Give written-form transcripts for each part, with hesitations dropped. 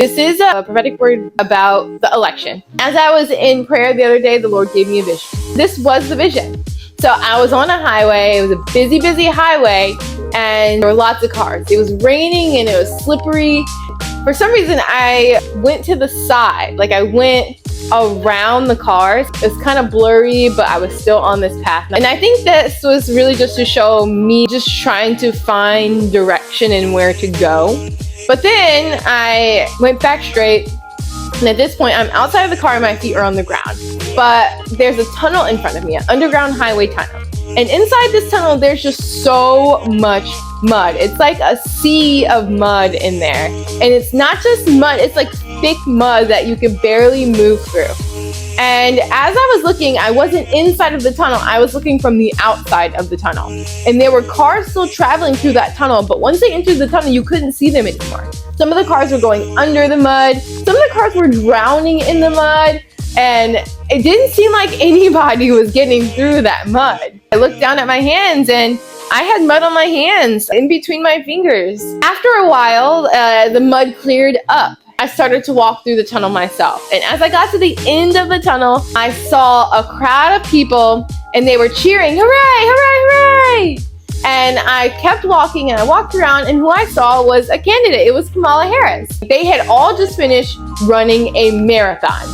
This is a prophetic word about the election. As I was in prayer the other day, the Lord gave me a vision. This was the vision. So I was on a highway. It was a busy highway, and there were lots of cars. It was raining and it was slippery. For some reason, I went to the side. Like I went around the cars. It was kind of blurry, but I was still on this path. And I think this was really just to show me just trying to find direction and where to go. But then I went back straight. And at this point, I'm outside of the car and my feet are on the ground. But there's a tunnel in front of me, an underground highway tunnel. And inside this tunnel, there's just so much mud. It's like a sea of mud in there. And it's not just mud, it's like thick mud that you can barely move through. And as I was looking, I wasn't inside of the tunnel, I was looking from the outside of the tunnel. And there were cars still traveling through that tunnel, but once they entered the tunnel, you couldn't see them anymore. Some of the cars were going under the mud, some of the cars were drowning in the mud, and it didn't seem like anybody was getting through that mud. I looked down at my hands and I had mud on my hands in between my fingers. After a while, the mud cleared up. I started to walk through the tunnel myself. And as I got to the end of the tunnel, I saw a crowd of people and they were cheering, "Hooray, hooray, hooray!" And I kept walking and I walked around, and who I saw was a candidate. It was Kamala Harris. They had all just finished running a marathon.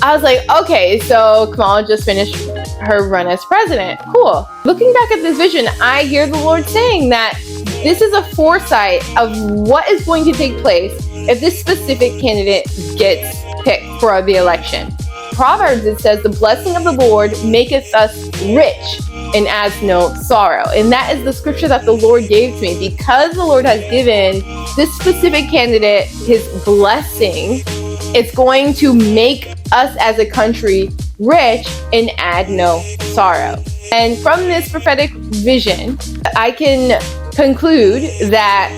I was like, okay, so Kamala just finished her run as president. Cool. Looking back at this vision, I hear the Lord saying that this is a foresight of what is going to take place if this specific candidate gets picked for the election. Proverbs, it says, "The blessing of the Lord maketh us rich and adds no sorrow." And that is the scripture that the Lord gave to me. Because the Lord has given this specific candidate his blessing, it's going to make us as a country rich and add no sorrow. And from this prophetic vision, I can conclude that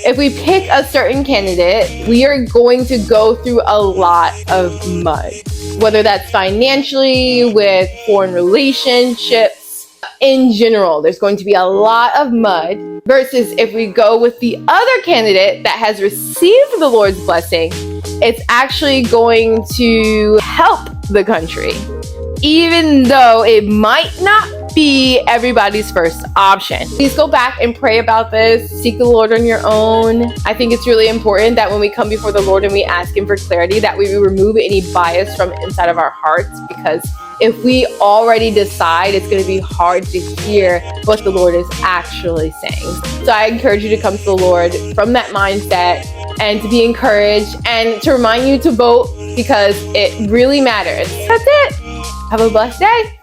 if we pick a certain candidate, we are going to go through a lot of mud, whether that's financially, with foreign relationships, in general, there's going to be a lot of mud, versus if we go with the other candidate that has received the Lord's blessing, it's actually going to help the country, even though it might not be everybody's first option. Please go back and pray about this. Seek the Lord on your own. I think it's really important that when we come before the Lord and we ask Him for clarity, that we remove any bias from inside of our hearts, because if we already decide, it's going to be hard to hear what the Lord is actually saying. So I encourage you to come to the Lord from that mindset and to be encouraged, and to remind you to vote, because it really matters. That's it. Have a blessed day.